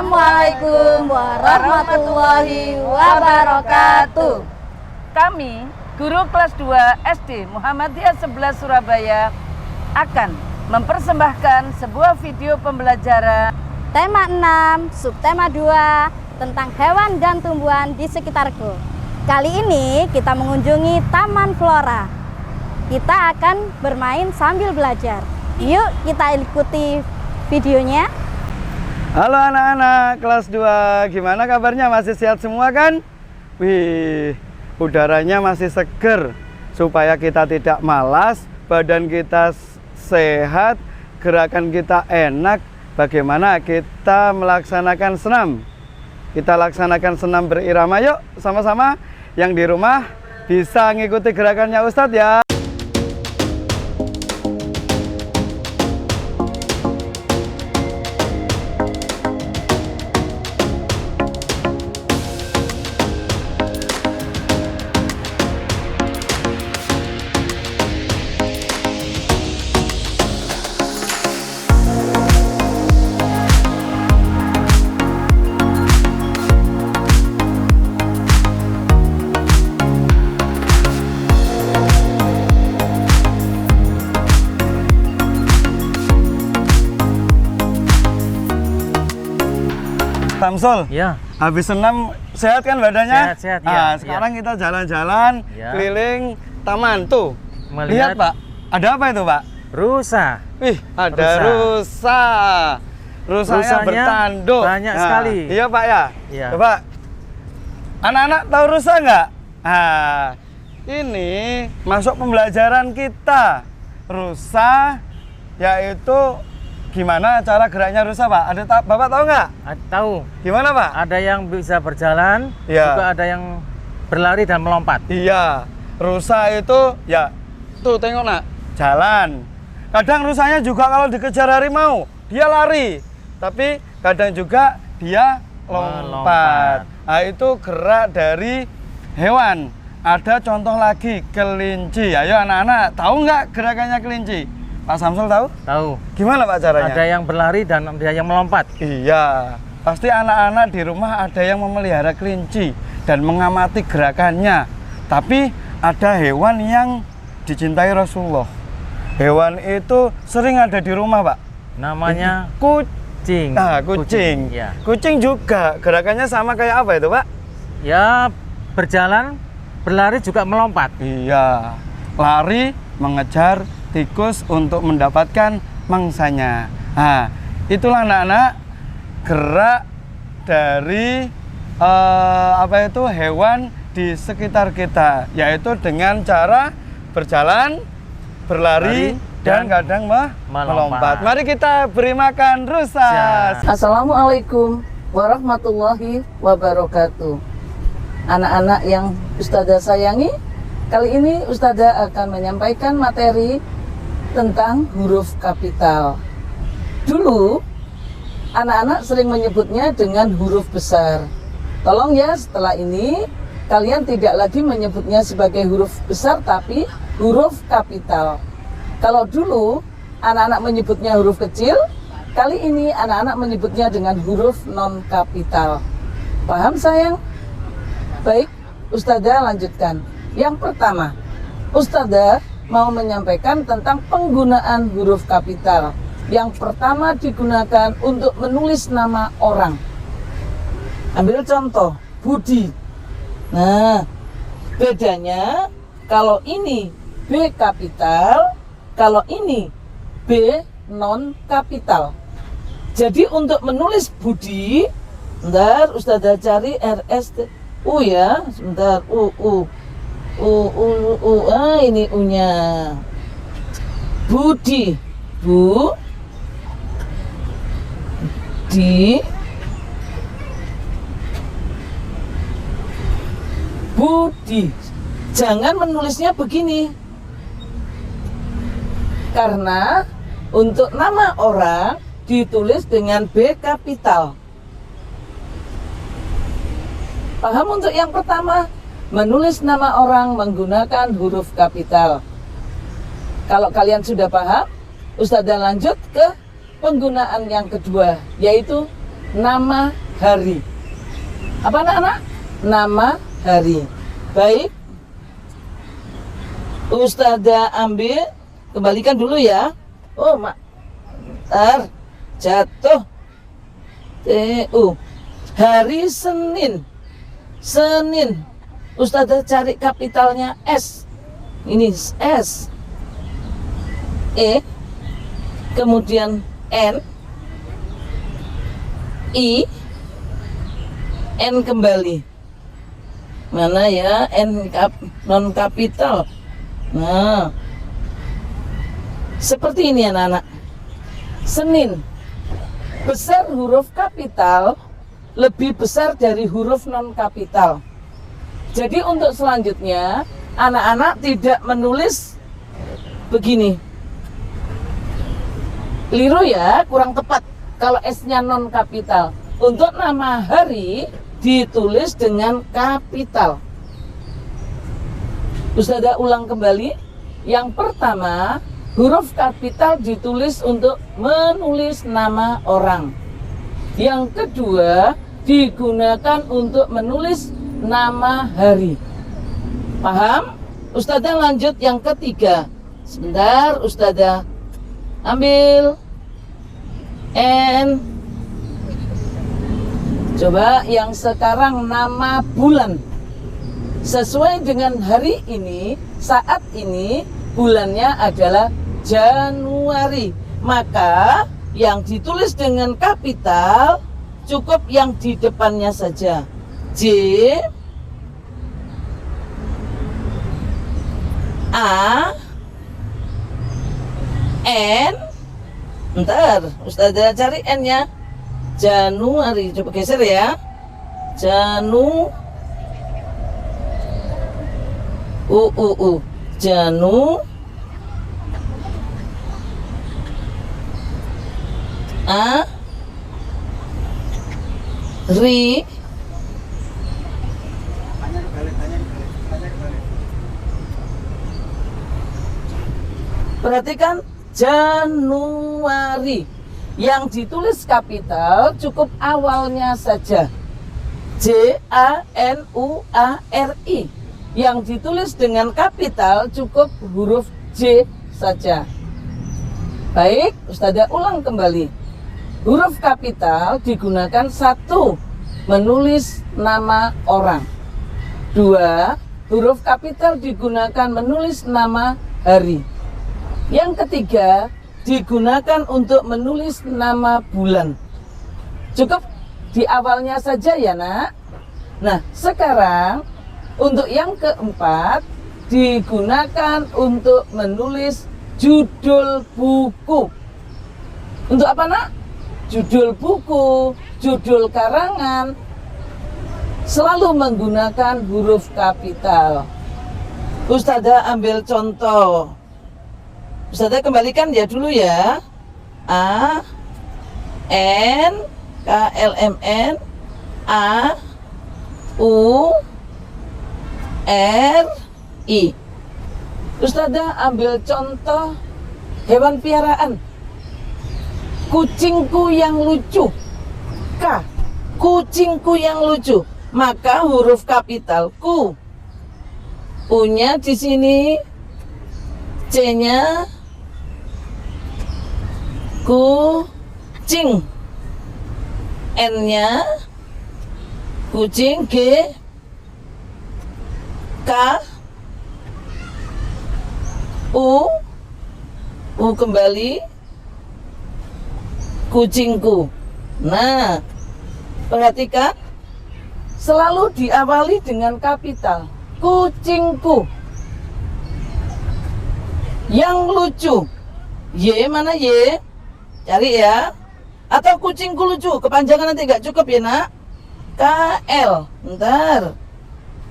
Assalamualaikum warahmatullahi wabarakatuh. Kami, guru kelas 2 SD Muhammadiyah 11 Surabaya, akan mempersembahkan sebuah video pembelajaran Tema 6, subtema 2 tentang hewan dan tumbuhan di sekitarku. Kali ini kita mengunjungi Taman Flora. Kita akan bermain sambil belajar. Yuk kita ikuti videonya. Halo anak-anak kelas 2, gimana kabarnya? Masih sehat semua kan? Wih, udaranya masih seger. Supaya kita tidak malas, badan kita sehat, gerakan kita enak. Bagaimana kita melaksanakan senam? Kita laksanakan senam berirama yuk sama-sama. Yang di rumah bisa ngikuti gerakannya Ustadz ya. Samsul, ya. Habis senam sehat kan badannya? Sehat, nah, ya. sekarang kita jalan-jalan keliling taman tuh. Melihat, lihat Pak, ada apa itu Pak? Rusa. Wih, ada rusa. Rusanya bertanduk. Banyak sekali. Iya Pak ya? Iya. Coba, anak-anak tahu rusa nggak? Nah, ini masuk pembelajaran kita. Rusa yaitu gimana cara geraknya rusa Pak? Bapak tahu nggak? Tahu. Gimana Pak? Ada yang bisa berjalan, ya. juga ada yang berlari dan melompat. Iya, rusa itu ya tuh tengok nak, jalan. Kadang rusanya juga kalau dikejar harimau dia lari, tapi kadang juga dia lompat. Nah, itu gerak dari hewan. Ada contoh lagi, kelinci. Ayo anak-anak, tahu nggak gerakannya kelinci? Pak Samsul tahu? Tahu. Gimana Pak caranya? Ada yang berlari dan ada yang melompat. Iya, pasti anak-anak di rumah ada yang memelihara kelinci dan mengamati gerakannya. Tapi ada hewan yang dicintai Rasulullah. Hewan itu sering ada di rumah Pak. Namanya kucing. Nah, kucing. Ya. Kucing juga gerakannya sama kayak apa itu Pak? Ya, berjalan, berlari juga melompat. Iya, lari mengejar tikus untuk mendapatkan mangsanya. Nah, itulah anak-anak gerak dari apa itu hewan di sekitar kita, yaitu dengan cara berjalan, berlari, dan kadang melompat. Mari kita beri makan rusa. Assalamualaikum warahmatullahi wabarakatuh. Anak-anak yang Ustazah sayangi, kali ini Ustazah akan menyampaikan materi tentang huruf kapital. Dulu anak-anak sering menyebutnya dengan huruf besar. Tolong ya, setelah ini kalian tidak lagi menyebutnya sebagai huruf besar tapi huruf kapital. Kalau dulu anak-anak menyebutnya huruf kecil, kali ini anak-anak menyebutnya dengan huruf non kapital. Paham sayang? Baik, Ustazah lanjutkan. Yang pertama, Ustazah mau menyampaikan tentang penggunaan huruf kapital. Yang pertama digunakan untuk menulis nama orang. Ambil contoh, Budi. Nah, bedanya kalau ini B kapital, kalau ini B non kapital. Jadi untuk menulis Budi, bentar Ustazah cari RS U ya, sebentar ini U-nya. Budi, Budi. Jangan menulisnya begini. Karena untuk nama orang ditulis dengan B kapital. Paham untuk yang pertama? Menulis nama orang menggunakan huruf kapital. Kalau kalian sudah paham, Ustazah lanjut ke penggunaan yang kedua, yaitu nama hari. Apa anak-anak? Nama hari. Baik. Ustazah ambil, kembalikan dulu ya. Oh, mak. Jatuh. Hari Senin. Senin. Ustazah cari kapitalnya S. Ini S. E. Kemudian N. I. N kembali. Mana ya N non kapital? Nah, seperti ini anak-anak. Senin. Besar huruf kapital lebih besar dari huruf non kapital. Jadi untuk selanjutnya anak-anak tidak menulis begini. Keliru ya, kurang tepat kalau S-nya non kapital. Untuk nama hari ditulis dengan kapital. Ustazah ulang kembali. Yang pertama, huruf kapital ditulis untuk menulis nama orang. Yang kedua, digunakan untuk menulis nama hari. Paham? Ustazah lanjut yang ketiga. Sebentar, Ustazah ambil N. Coba yang sekarang nama bulan. Sesuai dengan hari ini, saat ini bulannya adalah Januari. Maka yang ditulis dengan kapital cukup yang di depannya saja. J A N. Bentar, Ustazah cari N-nya. Januari. Coba geser ya. Janu A Ri perhatikan Januari. Yang ditulis kapital cukup awalnya saja. Januari. Yang ditulis dengan kapital cukup huruf J saja. Baik, Ustazah ulang kembali. Huruf kapital digunakan satu, menulis nama orang. Dua, huruf kapital digunakan menulis nama hari. Yang ketiga, digunakan untuk menulis nama bulan. Cukup di awalnya saja ya nak. Nah sekarang untuk yang keempat, digunakan untuk menulis judul buku. Untuk apa nak? Judul buku, judul karangan selalu menggunakan huruf kapital. Ustazah ambil contoh. Ustazah kembalikan ya dulu ya. A N K L M N A U R I. Ustazah ambil contoh hewan piaraan. Kucingku yang lucu. K. Kucingku yang lucu. Maka huruf kapital ku. U-nya di sini, C-nya kucing, N-nya kucing, G, K, U kembali, kucingku. Nah, perhatikan, selalu diawali dengan kapital. Kucingku yang lucu. Y mana Y? Cari ya. Atau kucingku lucu, kepanjangan nanti nggak cukup ya nak. KL, bentar.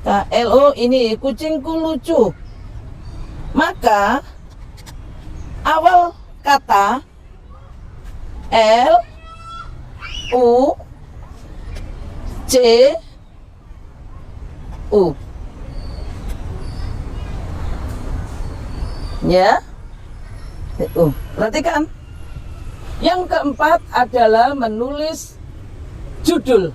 KL, oh ini kucingku lucu. Maka awal kata L U C U ya. Perhatikan. Yang keempat adalah menulis judul,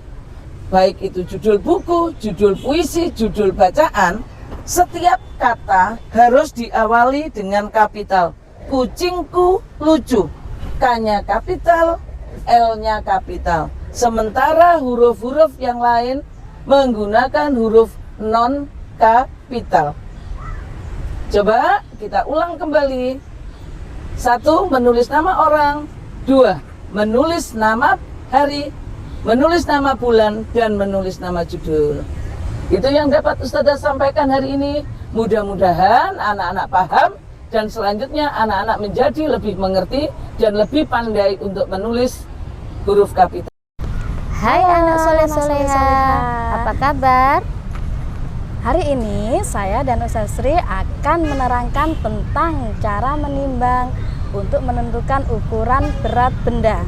baik itu judul buku, judul puisi, judul bacaan, setiap kata harus diawali dengan kapital. Kucingku lucu, K-nya kapital, L-nya kapital. Sementara huruf-huruf yang lain menggunakan huruf non-kapital. Coba kita ulang kembali. 1. Menulis nama orang. 2. Menulis nama hari, menulis nama bulan, dan menulis nama judul. Itu yang dapat Ustazah sampaikan hari ini. Mudah-mudahan anak-anak paham dan selanjutnya anak-anak menjadi lebih mengerti dan lebih pandai untuk menulis huruf kapital. Hai anak soleh-soleha, apa kabar? Hari ini saya dan Ustazah Sri akan menerangkan tentang cara menimbang untuk menentukan ukuran berat benda.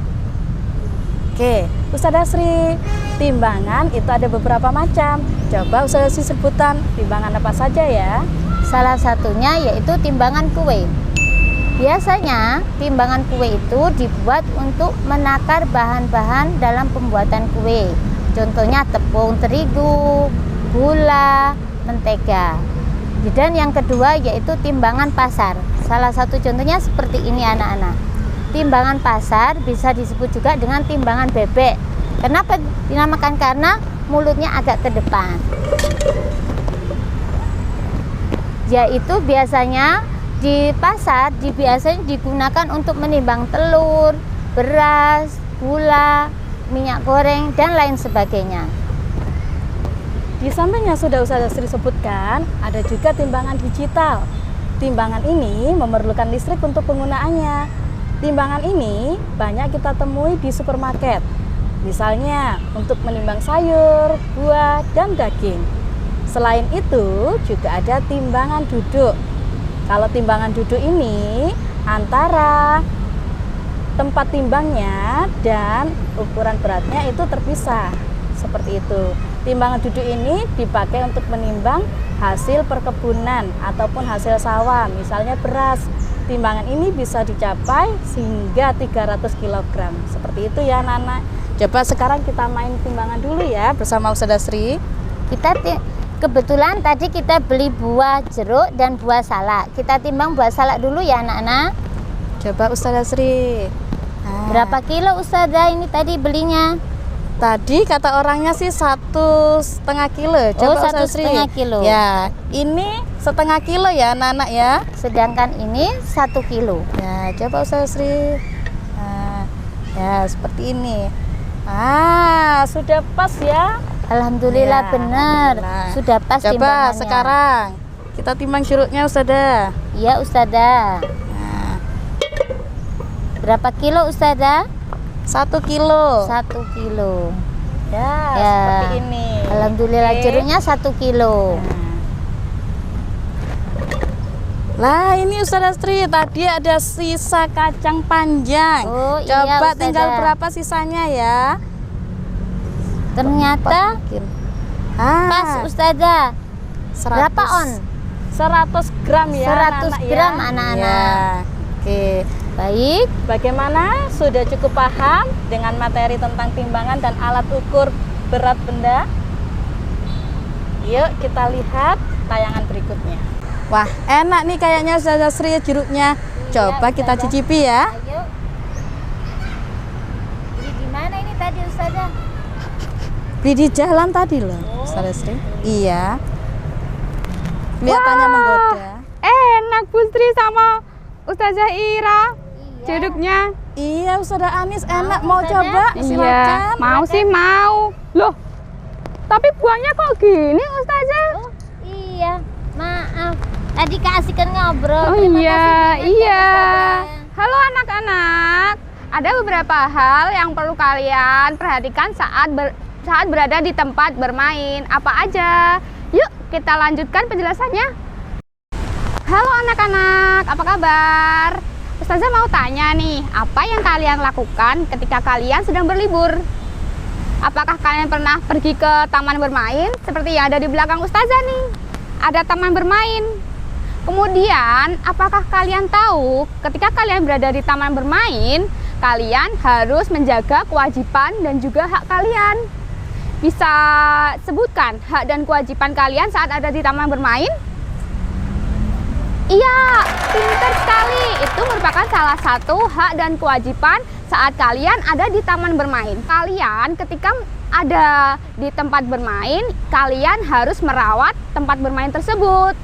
Oke, Ustazah Sri, timbangan itu ada beberapa macam. Coba Ustazah Sri sebutkan timbangan apa saja ya? Salah satunya yaitu timbangan kue. Biasanya timbangan kue itu dibuat untuk menakar bahan-bahan dalam pembuatan kue. Contohnya tepung terigu, gula, mentega. Dan yang kedua yaitu timbangan pasar. Salah satu contohnya seperti ini anak-anak. Timbangan pasar bisa disebut juga dengan timbangan bebek. Kenapa dinamakan? Karena mulutnya agak ke depan. Yaitu biasanya di pasar biasanya digunakan untuk menimbang telur, beras, gula, minyak goreng, dan lain sebagainya. Di samping yang sudah Ustazah Sri sebutkan, ada juga timbangan digital. Timbangan ini memerlukan listrik untuk penggunaannya. Timbangan ini banyak kita temui di supermarket. Misalnya untuk menimbang sayur, buah, dan daging. Selain itu juga ada timbangan duduk. Kalau timbangan duduk ini antara tempat timbangnya dan ukuran beratnya itu terpisah. Seperti itu. Timbangan duduk ini dipakai untuk menimbang hasil perkebunan ataupun hasil sawah, misalnya beras. Timbangan ini bisa dicapai hingga 300 kg. Seperti itu ya anak-anak. Coba sekarang kita main timbangan dulu ya bersama Ustazah Sri. Kebetulan tadi kita beli buah jeruk dan buah salak. Kita timbang buah salak dulu ya anak-anak. Coba Ustazah Sri. Berapa kilo Ustazah ini tadi belinya? Tadi kata orangnya sih 1,5 kilo. Coba Ustazah Sri. 1,5 kilo. Ya, ini 1,5 kilo ya anak-anak ya. Sedangkan ini 1 kilo. Ya, coba Ustazah Sri. Nah, ya seperti ini. Sudah pas ya. Alhamdulillah Ya, benar. alhamdulillah. Sudah pas Coba timbangannya. sekarang kita timbang jeruknya Ustazah. Iya Ustazah. Nah, Berapa kilo Ustazah? 1 kilo. 1 kilo. Ya, Ya. seperti ini. Alhamdulillah Oke. jeruknya 1 kilo. Lah ini Ustazah Sri, tadi ada sisa kacang panjang. Oh, iya, Coba Ustazah. tinggal berapa sisanya ya? Ternyata Mungkin. pas Ustazah. 100. Berapa on? 100 gram ya 100 anak-anak gram, ya. anak-anak. Ya. Oke. Baik. Bagaimana? Sudah cukup paham dengan materi tentang timbangan dan alat ukur berat benda? Yuk kita lihat tayangan berikutnya. Wah, enak nih kayaknya Ustazah Sri jeruknya. Coba kita Ustazah. cicipi ya. Ayo. Beli di mana ini tadi Ustazah? Beli di jalan tadi loh, Ustazah Sri. Iya. Kelihatannya menggoda. Enak Bu Sri sama Ustazah Ira. Jeruknya. Iya, Ustazah Anis enak. Mau, Mau Ustazah? coba? Silakan. Mau sih mau. Loh, tapi buahnya kok gini Ustazah? Oh, iya. Maaf. Tadi keasikan ngobrol. Oh Terima iya, kasih banyak ya, iya. Ustazah. Halo anak-anak. Ada beberapa hal yang perlu kalian perhatikan saat berada di tempat bermain. Apa aja? Yuk, kita lanjutkan penjelasannya. Halo anak-anak, apa kabar? Ustazah mau tanya nih, apa yang kalian lakukan ketika kalian sedang berlibur? Apakah kalian pernah pergi ke taman bermain seperti yang ada di belakang Ustazah nih? Ada taman bermain. Kemudian, apakah kalian tahu ketika kalian berada di taman bermain, kalian harus menjaga kewajiban dan juga hak kalian. Bisa sebutkan hak dan kewajiban kalian saat ada di taman bermain? Iya, pintar sekali. Itu merupakan salah satu hak dan kewajiban saat kalian ada di taman bermain. Kalian ketika ada di tempat bermain, kalian harus merawat tempat bermain tersebut.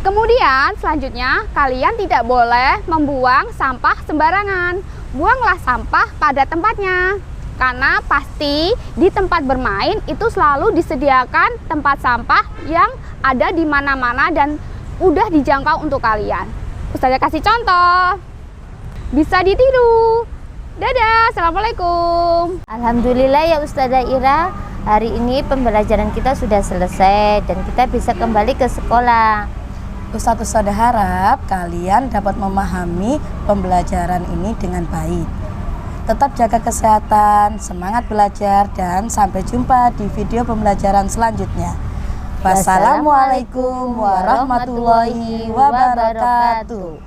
Kemudian selanjutnya, kalian tidak boleh membuang sampah sembarangan. Buanglah sampah pada tempatnya. Karena pasti di tempat bermain itu selalu disediakan tempat sampah yang ada di mana-mana dan udah dijangkau untuk kalian. Ustazah kasih contoh. Bisa ditiru. Dadah, Assalamualaikum. Alhamdulillah ya Ustazah Ira, hari ini pembelajaran kita sudah selesai dan kita bisa kembali ke sekolah. Ustadz harap kalian dapat memahami pembelajaran ini dengan baik. Tetap jaga kesehatan, semangat belajar, dan sampai jumpa di video pembelajaran selanjutnya. Wassalamualaikum warahmatullahi wabarakatuh.